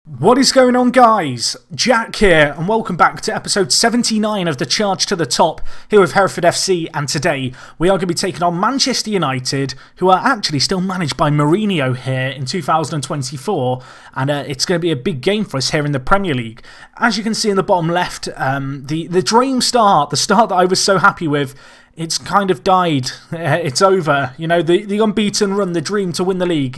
What is going on, guys? Jack here, and welcome back to episode 79 of the Charge to the Top here with Hereford FC. And today we are going to be taking on Manchester United, who are actually still managed by Mourinho here in 2024, and it's going to be a big game for us here in the Premier League. As you can see in the bottom left, the dream start, the start that I was so happy with, it's kind of died. It's over. You know, the unbeaten run, the dream to win the league,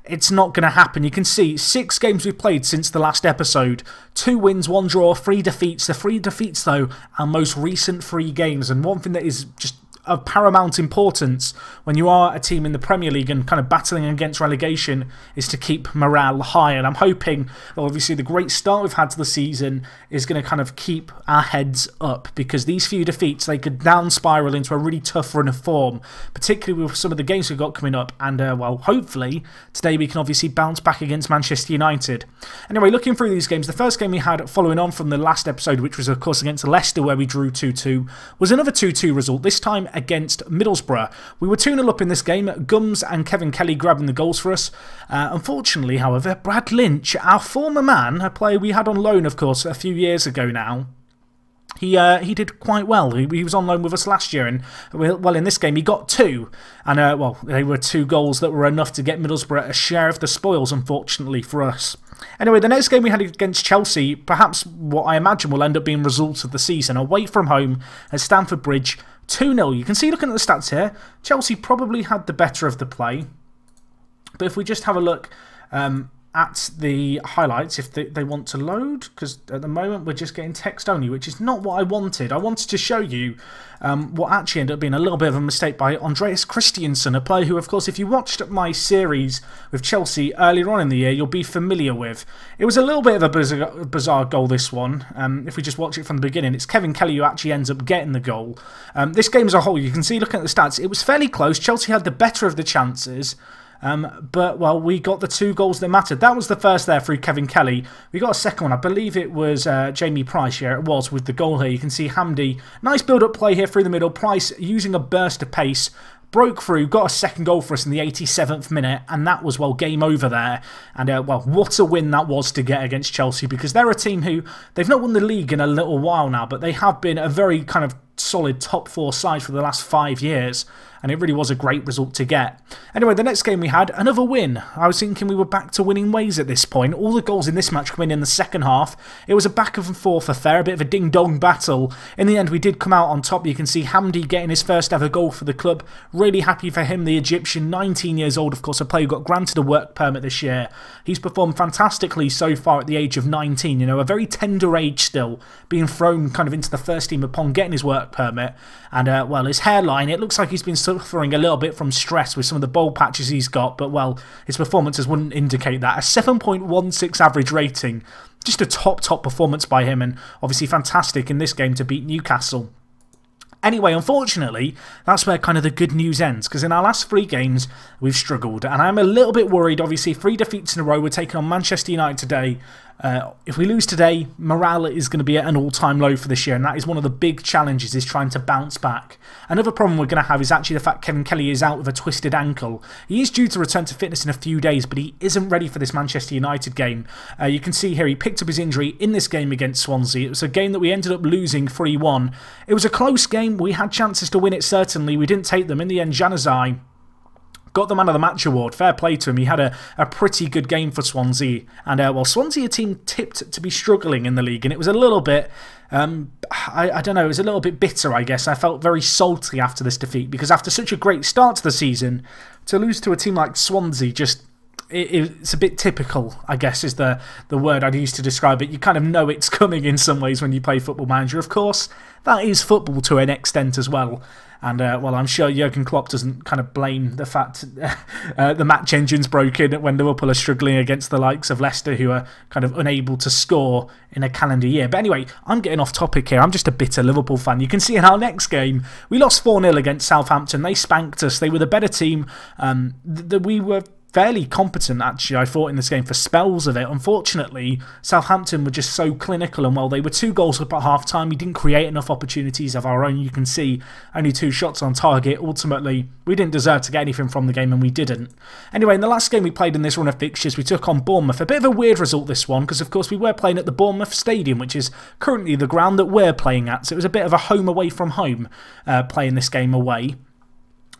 it's not going to happen. You can see 6 games we've played since the last episode. 2 wins, 1 draw, 3 defeats. The 3 defeats, though, our most recent 3 games. And one thing that is just of paramount importance when you are a team in the Premier League and kind of battling against relegation is to keep morale high. And I'm hoping that obviously the great start we've had to the season is going to kind of keep our heads up, because these few defeats, they could down spiral into a really tough run of form, particularly with some of the games we've got coming up. And well, hopefully today we can obviously bounce back against Manchester United. Anyway, looking through these games, the first game we had following on from the last episode, which was of course against Leicester, where we drew 2-2, was another 2-2 result, this time against Middlesbrough. We were 2-0 up in this game, Gums and Kevin Kelly grabbing the goals for us. Unfortunately, however, Brad Lynch, our former man, a player we had on loan, of course, a few years ago now, he did quite well. He was on loan with us last year, and well, in this game he got 2, and well, they were 2 goals that were enough to get Middlesbrough a share of the spoils, unfortunately for us. Anyway, the next game we had against Chelsea, perhaps what I imagine will end up being results of the season, away from home at Stamford Bridge, 2-0. You can see, looking at the stats here, Chelsea probably had the better of the play, but if we just have a look at the highlights, if they want to load, because at the moment we're just getting text only, which is not what I wanted. I wanted to show you what actually ended up being a little bit of a mistake by Andreas Christensen, a player who, of course, if you watched my series with Chelsea earlier on in the year, you'll be familiar with. It was a little bit of a bizarre goal, this one. If we just watch it from the beginning, it's Kevin Kelly who actually ends up getting the goal. This game as a whole, you can see, looking at the stats, it was fairly close. Chelsea had the better of the chances. But, well, we got the 2 goals that mattered. That was the first there through Kevin Kelly. We got a second one. I believe it was Jamie Price. Yeah, it was, with the goal here. You can see Hamdi. Nice build-up play here through the middle. Price using a burst of pace. Broke through, got a second goal for us in the 87th minute, and that was, well, game over there. And, well, what a win that was to get against Chelsea, because they're a team who, they've not won the league in a little while now, but they have been a very kind of solid top 4 side for the last 5 years, and it really was a great result to get. Anyway, the next game we had, another win. I was thinking we were back to winning ways at this point. All the goals in this match coming in the second half. It was a back and forth affair, a bit of a ding-dong battle. In the end, we did come out on top. You can see Hamdi getting his first ever goal for the club. Really happy for him, the Egyptian, 19 years old, of course, a player who got granted a work permit this year. He's performed fantastically so far at the age of 19, you know, a very tender age still, being thrown kind of into the first team upon getting his work permit. And, well, his hairline, it looks like he's been suffering a little bit from stress with some of the bald patches he's got, but, well, his performances wouldn't indicate that. A 7.16 average rating, just a top performance by him, and obviously fantastic in this game to beat Newcastle. Anyway, unfortunately, that's where kind of the good news ends, because in our last 3 games, we've struggled, and I'm a little bit worried. Obviously, 3 defeats in a row. We're taking on Manchester United today. If we lose today, morale is going to be at an all-time low for this year, and that is one of the big challenges, is trying to bounce back. Another problem we're going to have is actually the fact Kevin Kelly is out with a twisted ankle. He is due to return to fitness in a few days, but he isn't ready for this Manchester United game. You can see here he picked up his injury in this game against Swansea. It was a game that we ended up losing 3-1. It was a close game. We had chances to win it, certainly. We didn't take them. In the end, Januzaj got the Man of the Match award. Fair play to him. He had a pretty good game for Swansea. And, well, Swansea, a team tipped to be struggling in the league. And it was a little bit, I don't know, it was a little bit bitter, I guess. I felt very salty after this defeat, because after such a great start to the season, to lose to a team like Swansea, just, it's a bit typical, I guess, is the word I'd use to describe it. You kind of know it's coming in some ways when you play Football Manager. Of course, that is football to an extent as well. And, well, I'm sure Jurgen Klopp doesn't kind of blame the fact the match engine's broken when Liverpool are struggling against the likes of Leicester, who are kind of unable to score in a calendar year. But anyway, I'm getting off topic here. I'm just a bitter Liverpool fan. You can see in our next game, we lost 4-0 against Southampton. They spanked us. They were the better team. We were fairly competent, actually, I thought, in this game for spells of it. Unfortunately, Southampton were just so clinical, and while they were 2 goals up at half-time, we didn't create enough opportunities of our own. You can see only 2 shots on target. Ultimately, we didn't deserve to get anything from the game, and we didn't. Anyway, in the last game we played in this run of fixtures, we took on Bournemouth. A bit of a weird result, this one, because, of course, we were playing at the Bournemouth Stadium, which is currently the ground that we're playing at, so it was a bit of a home away from home, playing this game away.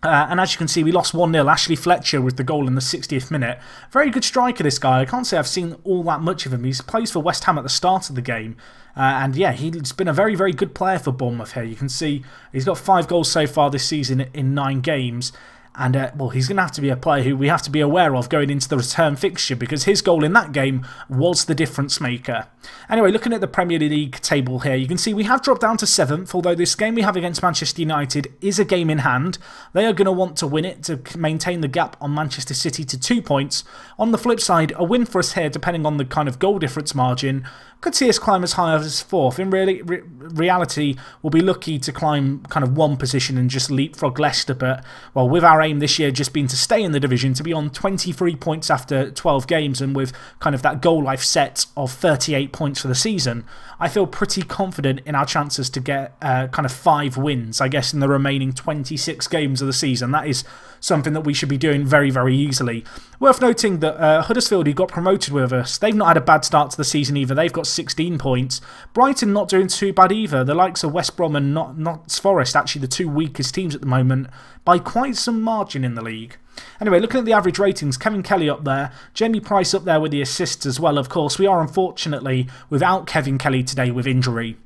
And as you can see, we lost 1-0. Ashley Fletcher with the goal in the 60th minute. Very good striker, this guy. I can't say I've seen all that much of him. He plays for West Ham at the start of the game. And yeah, he's been a very, very good player for Bournemouth here. You can see he's got 5 goals so far this season in 9 games. And, well, he's going to have to be a player who we have to be aware of going into the return fixture, because his goal in that game was the difference maker. Anyway, looking at the Premier League table here, you can see we have dropped down to 7th, although this game we have against Manchester United is a game in hand. They are going to want to win it to maintain the gap on Manchester City to 2 points. On the flip side, a win for us here, depending on the kind of goal difference margin, could see us climb as high as 4th. In reality, we'll be lucky to climb kind of 1 position and just leapfrog Leicester, but, well, with our aim this year just been to stay in the division, to be on 23 points after 12 games, and with kind of that goal life set of 38 points for the season, I feel pretty confident in our chances to get kind of 5 wins, I guess, in the remaining 26 games of the season. That is something that we should be doing very, very easily. Worth noting that Huddersfield, who got promoted with us, they've not had a bad start to the season either. They've got 16 points. Brighton not doing too bad either. The likes of West Brom and Notts Forest, actually the 2 weakest teams at the moment, by quite some margin in the league. Anyway, looking at the average ratings, Kevin Kelly up there, Jamie Price up there with the assists as well. Of course, we are unfortunately without Kevin Kelly today with injury.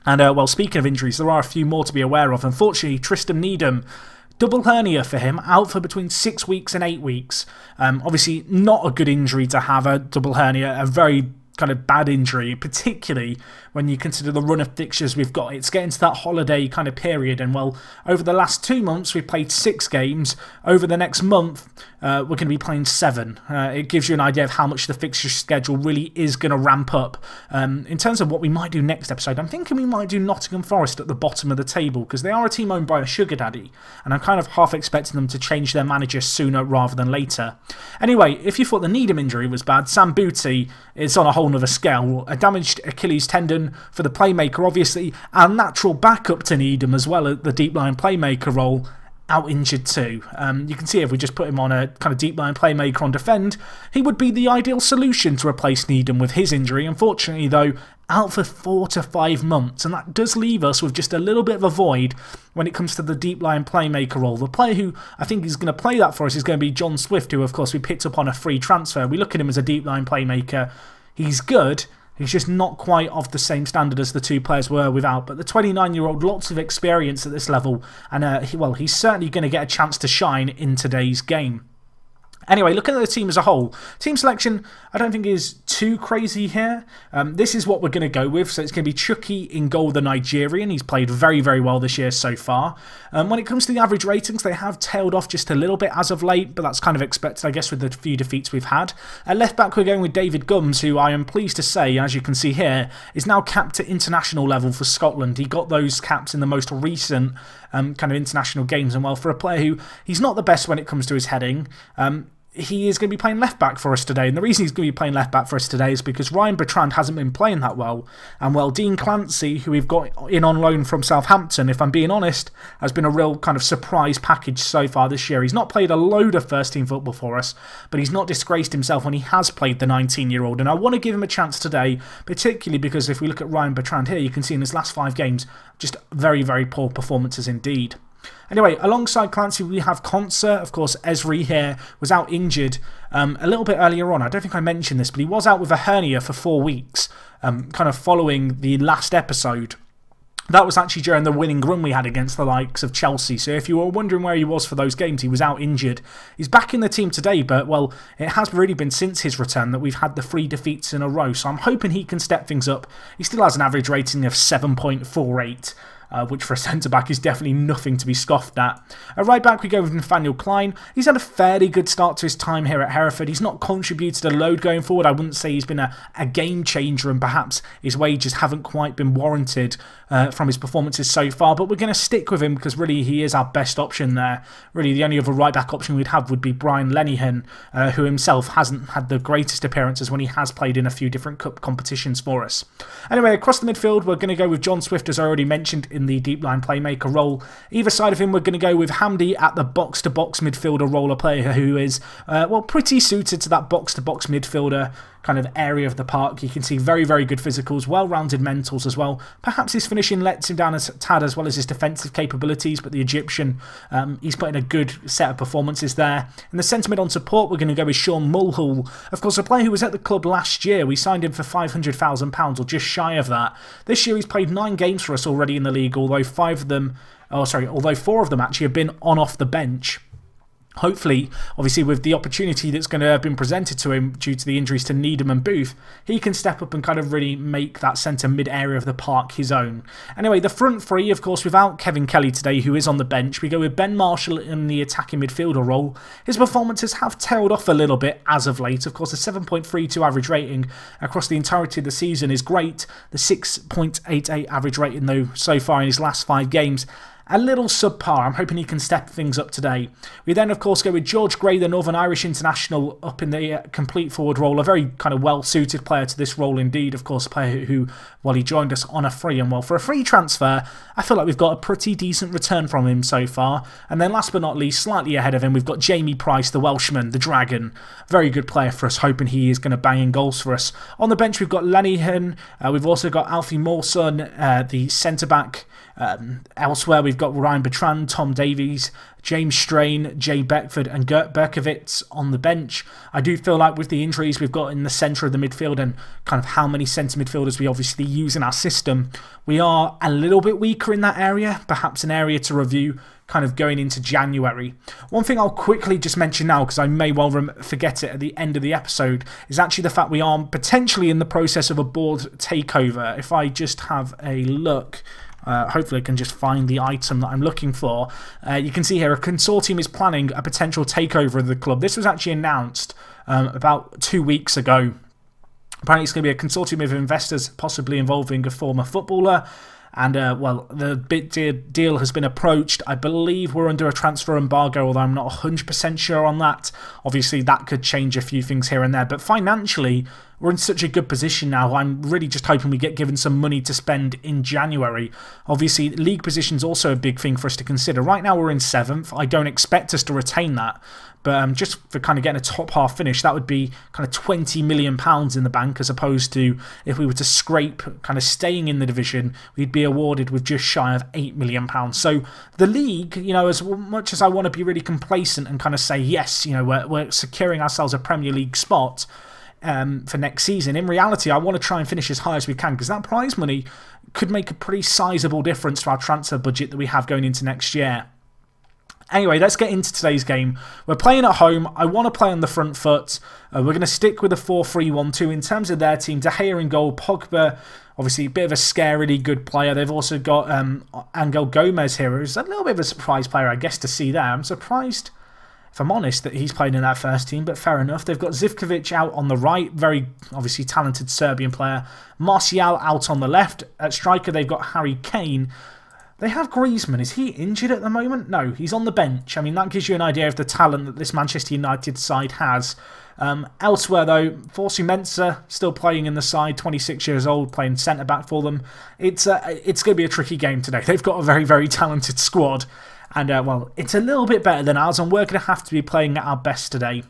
And, well, speaking of injuries, there are a few more to be aware of. Unfortunately, Tristan Needham, double hernia for him, out for between 6 weeks and 8 weeks. Obviously, not a good injury to have, a double hernia, a very kind of bad injury, particularly when you consider the run of fixtures we've got. It's getting to that holiday kind of period, and, well, over the last 2 months we've played 6 games. Over the next month we're going to be playing 7. It gives you an idea of how much the fixture schedule really is going to ramp up. In terms of what we might do next episode, I'm thinking we might do Nottingham Forest at the bottom of the table, because they are a team owned by a sugar daddy, and I'm kind of half expecting them to change their manager sooner rather than later. Anyway, if you thought the Needham injury was bad, Sam Booty is on a whole nother scale. A damaged Achilles tendon for the playmaker, obviously, our natural backup to Needham as well, at the deep line playmaker role, out injured too. You can see if we just put him on a kind of deep line playmaker on defend, he would be the ideal solution to replace Needham with his injury. Unfortunately, though, out for 4 to 5 months, and that does leave us with just a little bit of a void when it comes to the deep line playmaker role. The player who I think is going to play that for us is going to be John Swift, who, of course, we picked up on a free transfer. We look at him as a deep line playmaker. He's good. He's just not quite of the same standard as the 2 players were without. But the 29-year-old, lots of experience at this level. And, well, he's certainly going to get a chance to shine in today's game. Anyway, looking at the team as a whole, team selection I don't think is too crazy here. This is what we're going to go with. So it's going to be Chucky in goal, the Nigerian. He's played very, very well this year so far. When it comes to the average ratings, they have tailed off just a little bit as of late, but that's kind of expected, I guess, with the few defeats we've had. At left back, we're going with David Gums, who I am pleased to say, as you can see here, is now capped at international level for Scotland. He got those caps in the most recent kind of international games, and, well, for a player who he's not the best when it comes to his heading, he is going to be playing left back for us today. And the reason he's going to be playing left back for us today is because Ryan Bertrand hasn't been playing that well. And, well, Dean Clancy, who we've got in on loan from Southampton, if I'm being honest, has been a real kind of surprise package so far this year. He's not played a load of first-team football for us, but he's not disgraced himself when he has played the 19-year-old. And I want to give him a chance today, particularly because if we look at Ryan Bertrand here, you can see in his last 5 games, just very, very poor performances indeed. Anyway, alongside Clancy, we have Concert. Of course, Esri here was out injured a little bit earlier on. I don't think I mentioned this, but he was out with a hernia for 4 weeks, kind of following the last episode. That was actually during the winning run we had against the likes of Chelsea. So if you were wondering where he was for those games, he was out injured. He's back in the team today, but, well, it has really been since his return that we've had the 3 defeats in a row. So I'm hoping he can step things up. He still has an average rating of 7.48. which for a centre-back is definitely nothing to be scoffed at. At right-back, we go with Nathaniel Klein. He's had a fairly good start to his time here at Hereford. He's not contributed a load going forward. I wouldn't say he's been a game changer, and perhaps his wages haven't quite been warranted from his performances so far, but we're going to stick with him because really he is our best option there. Really, the only other right-back option we'd have would be Brian Lenihan, who himself hasn't had the greatest appearances when he has played in a few different cup competitions for us. Anyway, across the midfield, we're going to go with John Swift, as I already mentioned, in the deep line playmaker role. Either side of him, we're going to go with Hamdi at the box-to-box midfielder role, a player who is, well, pretty suited to that box-to-box midfielder kind of area of the park. You can see very, very good physicals, well-rounded mentals as well. Perhaps his finishing lets him down a tad as well as his defensive capabilities, but the Egyptian, he's put in a good set of performances there. In the centre mid on support, we're going to go with Sean Mulhall. Of course, a player who was at the club last year. We signed him for £500,000 or just shy of that. This year he's played 9 games for us already in the league, although 4 of them actually have been on off the bench. Hopefully, obviously with the opportunity that's going to have been presented to him due to the injuries to Needham and Booth, he can step up and kind of really make that centre mid area of the park his own. Anyway, the front three, of course, without Kevin Kelly today, who is on the bench, we go with Ben Marshall in the attacking midfielder role. His performances have tailed off a little bit as of late. Of course, a 7.32 average rating across the entirety of the season is great. The 6.88 average rating, though, so far in his last 5 games, a little subpar. I'm hoping he can step things up today. We then, of course, go with George Gray, the Northern Irish international, up in the complete forward role. A very kind of well-suited player to this role indeed. Of course, a player who, well, he joined us on a free. And, well, for a free transfer, I feel like we've got a pretty decent return from him so far. And then last but not least, slightly ahead of him, we've got Jamie Price, the Welshman, the Dragon. Very good player for us, hoping he is going to bang in goals for us. On the bench, we've got Lenihan. We've also got Alfie Mawson, the centre-back. Elsewhere, we've got Ryan Bertrand, Tom Davies, James Strain, Jay Beckford and Gert Berkowitz on the bench. I do feel like with the injuries we've got in the centre of the midfield and kind of how many centre midfielders we obviously use in our system, we are a little bit weaker in that area. Perhaps an area to review kind of going into January. One thing I'll quickly just mention now, because I may well forget it at the end of the episode, is actually the fact we are potentially in the process of a board takeover. If I just have a look... hopefully I can just find the item that I'm looking for. You can see here a consortium is planning a potential takeover of the club. This was actually announced about 2 weeks ago. Apparently it's going to be a consortium of investors possibly involving a former footballer. And, well, the deal has been approached. I believe we're under a transfer embargo, although I'm not 100% sure on that. Obviously, that could change a few things here and there. But financially, we're in such a good position now. I'm really just hoping we get given some money to spend in January. Obviously, league position's also a big thing for us to consider. Right now, we're in 7th. I don't expect us to retain that. But just for kind of getting a top half finish, that would be kind of £20 million in the bank, as opposed to if we were to scrape kind of staying in the division, we'd be awarded with just shy of £8 million. So the league, you know, as much as I want to be really complacent and kind of say, yes, you know, we're securing ourselves a Premier League spot for next season, in reality, I want to try and finish as high as we can, because that prize money could make a pretty sizable difference to our transfer budget that we have going into next year. Anyway, let's get into today's game. We're playing at home. I want to play on the front foot. We're going to stick with a 4-3-1-2 in terms of their team. De Gea in goal, Pogba, obviously a bit of a scarily good player. They've also got Angel Gomez here, who's a little bit of a surprise player, I guess, to see there. I'm surprised, if I'm honest, that he's playing in that first team, but fair enough. They've got Zivkovic out on the right, very obviously talented Serbian player. Martial out on the left. At striker, they've got Harry Kane. They have Griezmann. Is he injured at the moment? No, he's on the bench. I mean, that gives you an idea of the talent that this Manchester United side has. Elsewhere, though, Forsu Mensah still playing in the side, 26 years old, playing centre-back for them. It's going to be a tricky game today. They've got a very, very talented squad. And, well, it's a little bit better than ours, and we're going to have to be playing at our best today.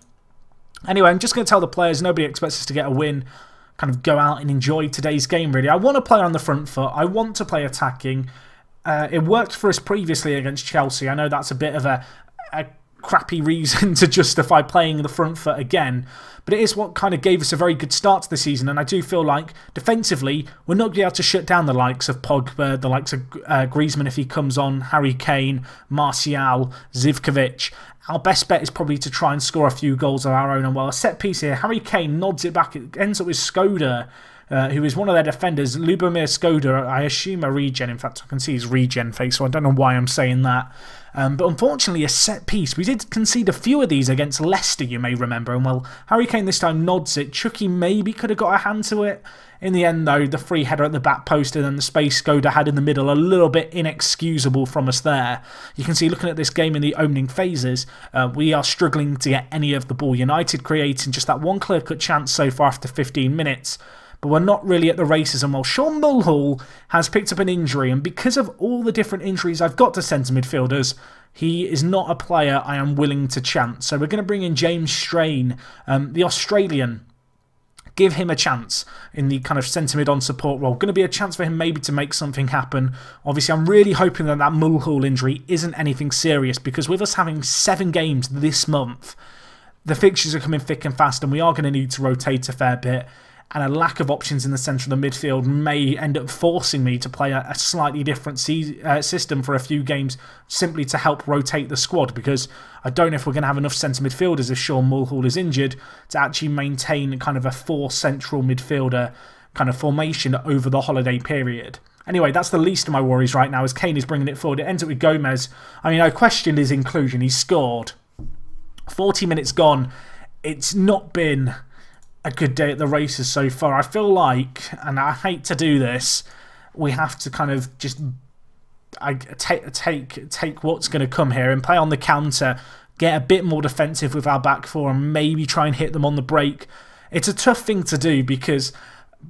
Anyway, I'm just going to tell the players nobody expects us to get a win. Kind of go out and enjoy today's game, really. I want to play on the front foot. I want to play attacking. It worked for us previously against Chelsea. I know that's a bit of a crappy reason to justify playing the front foot again, but it is what kind of gave us a very good start to the season, and I do feel like defensively we're not going to be able to shut down the likes of Pogba, the likes of Griezmann if he comes on, Harry Kane, Martial, Zivkovic, our best bet is probably to try and score a few goals of our own. And well, a set piece here, Harry Kane nods it back. It ends up with Skoda, who is one of their defenders. Lubomir Skoda, I assume a regen. In fact, I can see his regen face, so I don't know why I'm saying that. But unfortunately, a set piece. We did concede a few of these against Leicester, you may remember. And well, Harry Kane this time nods it. Chucky maybe could have got a hand to it. In the end, though, the free header at the back post and then the space Skoda had in the middle, a little bit inexcusable from us there. You can see, looking at this game in the opening phases, we are struggling to get any of the ball. United creating just that one clear-cut chance so far after 15 minutes. But we're not really at the races. And while Sean Mulhall has picked up an injury, and because of all the different injuries I've got to centre midfielders, he is not a player I am willing to chance. So we're going to bring in James Strain, the Australian. Give him a chance in the kind of centre mid on support role. Going to be a chance for him maybe to make something happen. Obviously, I'm really hoping that Mulhall injury isn't anything serious, because with us having 7 games this month, the fixtures are coming thick and fast, and we are going to need to rotate a fair bit. And a lack of options in the centre of the midfield may end up forcing me to play a slightly different system for a few games, simply to help rotate the squad, because I don't know if we're going to have enough centre midfielders if Sean Mulhall is injured to actually maintain kind of a 4 central midfielder kind of formation over the holiday period. Anyway, that's the least of my worries right now, as Kane is bringing it forward. It ends up with Gomez. I mean, I questioned his inclusion. He scored. 40 minutes gone. It's not been a good day at the races so far. I feel like, and I hate to do this, we have to kind of just take what's going to come here and play on the counter, get a bit more defensive with our back four, and maybe try and hit them on the break. It's a tough thing to do, because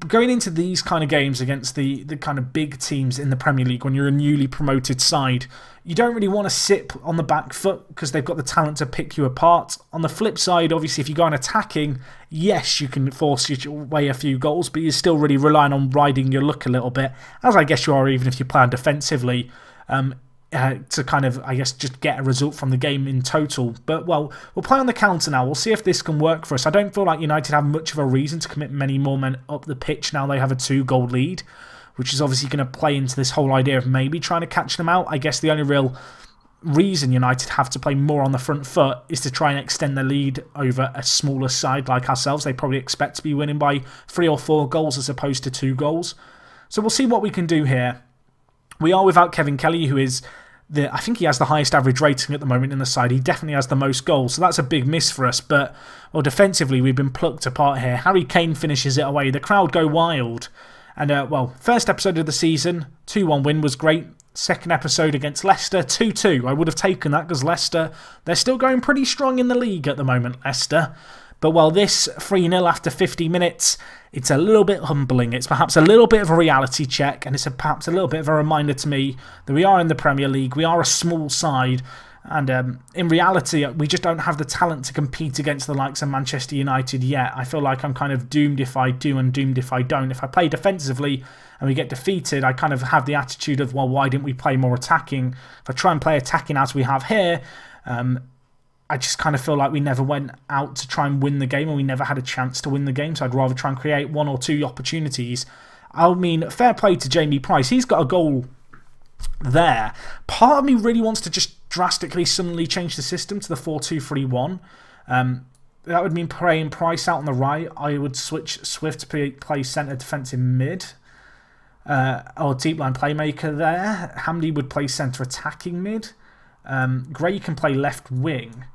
going into these kind of games against the kind of big teams in the Premier League, when you're a newly promoted side, you don't really want to sit on the back foot, because they've got the talent to pick you apart. On the flip side, obviously, if you go on attacking, yes, you can force your way a few goals, but you're still really relying on riding your luck a little bit, as I guess you are even if you plan defensively, to kind of, I guess, just get a result from the game in total. But, well, we'll play on the counter now. We'll see if this can work for us. I don't feel like United have much of a reason to commit many more men up the pitch now they have a 2-goal lead, which is obviously going to play into this whole idea of maybe trying to catch them out. I guess the only real reason United have to play more on the front foot is to try and extend the lead over a smaller side like ourselves. They probably expect to be winning by 3 or 4 goals as opposed to 2 goals. So we'll see what we can do here. We are without Kevin Kelly, who is I think he has the highest average rating at the moment in the side. He definitely has the most goals, so that's a big miss for us. But, well, defensively, we've been plucked apart here. Harry Kane finishes it away. The crowd go wild. And, well, first episode of the season, 2-1 win was great. Second episode against Leicester, 2-2. I would have taken that, because Leicester, they're still going pretty strong in the league at the moment, Leicester. But, well, this 3-0 after 50 minutes, it's a little bit humbling. It's perhaps a little bit of a reality check, and it's perhaps a little bit of a reminder to me that we are in the Premier League. We are a small side, and in reality, we just don't have the talent to compete against the likes of Manchester United yet. I feel like I'm kind of doomed if I do and doomed if I don't. If I play defensively and we get defeated, I kind of have the attitude of, well, why didn't we play more attacking? If I try and play attacking as we have here, I just kind of feel like we never went out to try and win the game, and we never had a chance to win the game, so I'd rather try and create 1 or 2 opportunities. I mean, fair play to Jamie Price. He's got a goal there. Part of me really wants to just drastically suddenly change the system to the 4-2-3-1. That would mean playing Price out on the right. I would switch Swift to play centre defensive mid, or deep line playmaker there. Hamdi would play centre attacking mid. Gray can play left wing.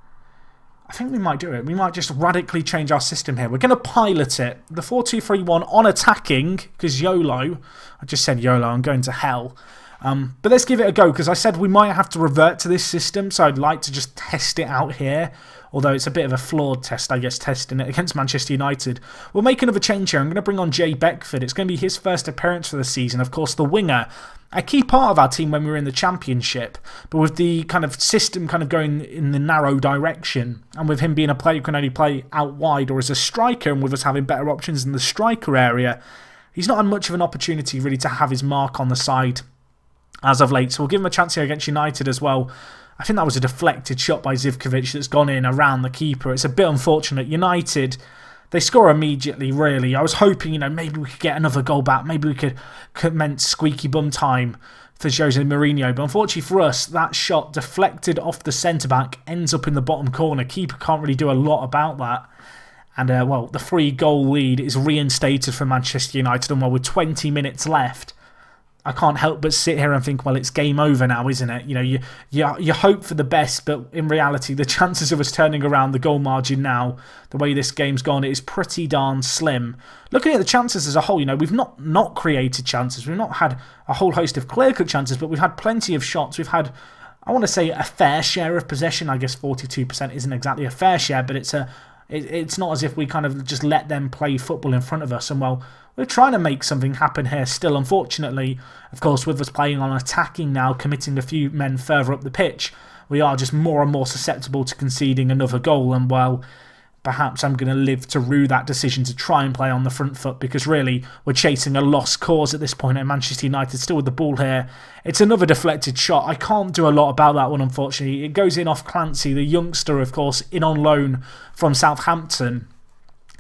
I think we might do it. We might just radically change our system here. We're going to pilot it. The 4-2-3-1 on attacking, because YOLO. I just said YOLO, I'm going to hell. But let's give it a go, because I said we might have to revert to this system, so I'd like to just test it out here. Although it's a bit of a flawed test, I guess, testing it against Manchester United. We'll make another change here. I'm going to bring on Jay Beckford. It's going to be his first appearance for the season. Of course, the winger, a key part of our team when we were in the Championship. But with the kind of system kind of going in the narrow direction, and with him being a player who can only play out wide or as a striker, and with us having better options in the striker area, he's not had much of an opportunity really to have his mark on the side as of late. So we'll give him a chance here against United as well. I think that was a deflected shot by Zivkovic that's gone in around the keeper. It's a bit unfortunate. United, they score immediately, really. I was hoping, you know, maybe we could get another goal back. Maybe we could commence squeaky bum time for Jose Mourinho. But unfortunately for us, that shot deflected off the centre-back, ends up in the bottom corner. Keeper can't really do a lot about that. And, well, the 3-goal lead is reinstated for Manchester United. And while with 20 minutes left, I can't help but sit here and think, well, it's game over now, isn't it? You know, you hope for the best, but in reality, the chances of us turning around the goal margin now, the way this game's gone, is pretty darn slim. Looking at the chances as a whole, you know, we've not created chances. We've not had a whole host of clear-cut chances, but we've had plenty of shots. We've had, I want to say, a fair share of possession. I guess 42% isn't exactly a fair share, but it's not as if we kind of just let them play football in front of us. And, well, we're trying to make something happen here still. Unfortunately, of course, with us playing on attacking now, committing a few men further up the pitch, we are just more and more susceptible to conceding another goal. And, well, perhaps I'm going to live to rue that decision to try and play on the front foot, because really we're chasing a lost cause at this point, and Manchester United still with the ball here. It's another deflected shot. I can't do a lot about that one, unfortunately. It goes in off Clancy, the youngster, of course, in on loan from Southampton.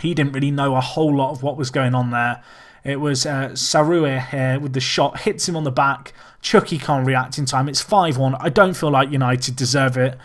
He didn't really know a whole lot of what was going on there. It was Sarue here with the shot, hits him on the back. Chucky can't react in time. It's 5-1. I don't feel like United deserve it.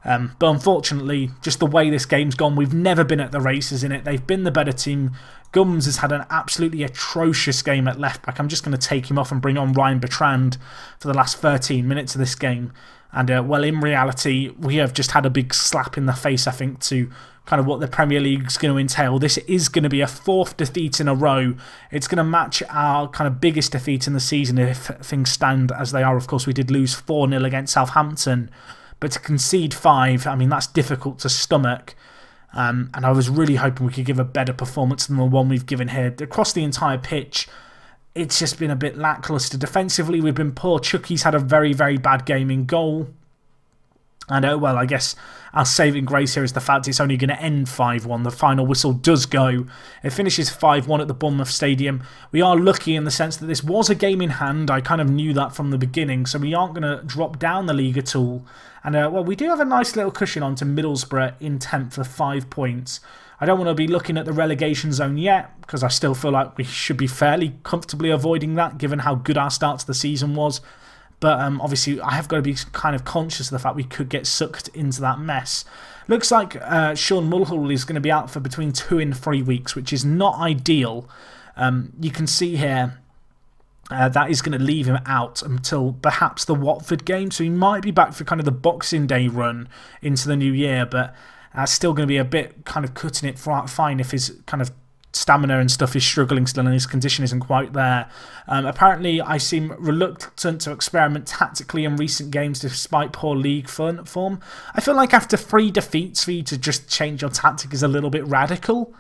But unfortunately, just the way this game's gone, we've never been at the races in it. They've been the better team. Gums has had an absolutely atrocious game at left back. I'm just going to take him off and bring on Ryan Bertrand for the last 13 minutes of this game. And, well, in reality, we have just had a big slap in the face, I think, to kind of what the Premier League's going to entail. This is going to be a 4th defeat in a row. It's going to match our kind of biggest defeat in the season if things stand as they are. Of course, we did lose 4-0 against Southampton. But to concede 5, I mean, that's difficult to stomach. And I was really hoping we could give a better performance than the one we've given here. Across the entire pitch, it's just been a bit lacklustre. Defensively, we've been poor. Chucky's had a very, very bad game in goal. And, well, I guess our saving grace here is the fact it's only going to end 5-1. The final whistle does go. It finishes 5-1 at the Bournemouth Stadium. We are lucky in the sense that this was a game in hand. I kind of knew that from the beginning, so we aren't going to drop down the league at all. And, well, we do have a nice little cushion on to Middlesbrough in 10th for 5 points. I don't want to be looking at the relegation zone yet, because I still feel like we should be fairly comfortably avoiding that, given how good our start to the season was. But obviously, I have got to be kind of conscious of the fact we could get sucked into that mess. Looks like Sean Mulhall is going to be out for between 2 and 3 weeks, which is not ideal. You can see here that is going to leave him out until perhaps the Watford game. So he might be back for kind of the Boxing Day run into the new year. But that's still going to be a bit kind of cutting it fine if his kind of stamina and stuff is struggling still and his condition isn't quite there. Apparently, I seem reluctant to experiment tactically in recent games despite poor league form. I feel like after 3 defeats for you to just change your tactic is a little bit radical.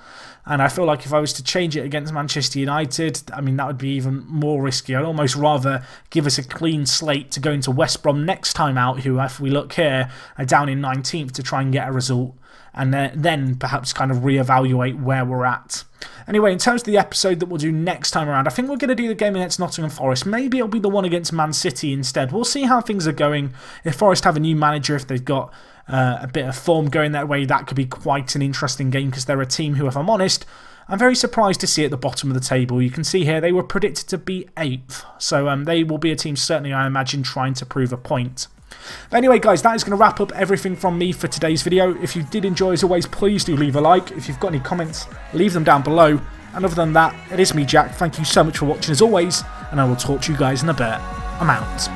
And I feel like if I was to change it against Manchester United, I mean, that would be even more risky. I'd almost rather give us a clean slate to go into West Brom next time out, who, if we look here, are down in 19th to try and get a result. And then perhaps kind of reevaluate where we're at. Anyway, in terms of the episode that we'll do next time around, I think we're going to do the game against Nottingham Forest. Maybe it'll be the one against Man City instead. We'll see how things are going. If Forest have a new manager, if they've got a bit of form going their way, that could be quite an interesting game, because they're a team who, if I'm honest, I'm very surprised to see at the bottom of the table. You can see here they were predicted to be 8th. So they will be a team, certainly, I imagine, trying to prove a point. But anyway, guys, that is going to wrap up everything from me for today's video. If you did enjoy, as always, please do leave a like. If you've got any comments, leave them down below. And other than that, it is me, Jack. Thank you so much for watching, as always, and I will talk to you guys in a bit. I'm out.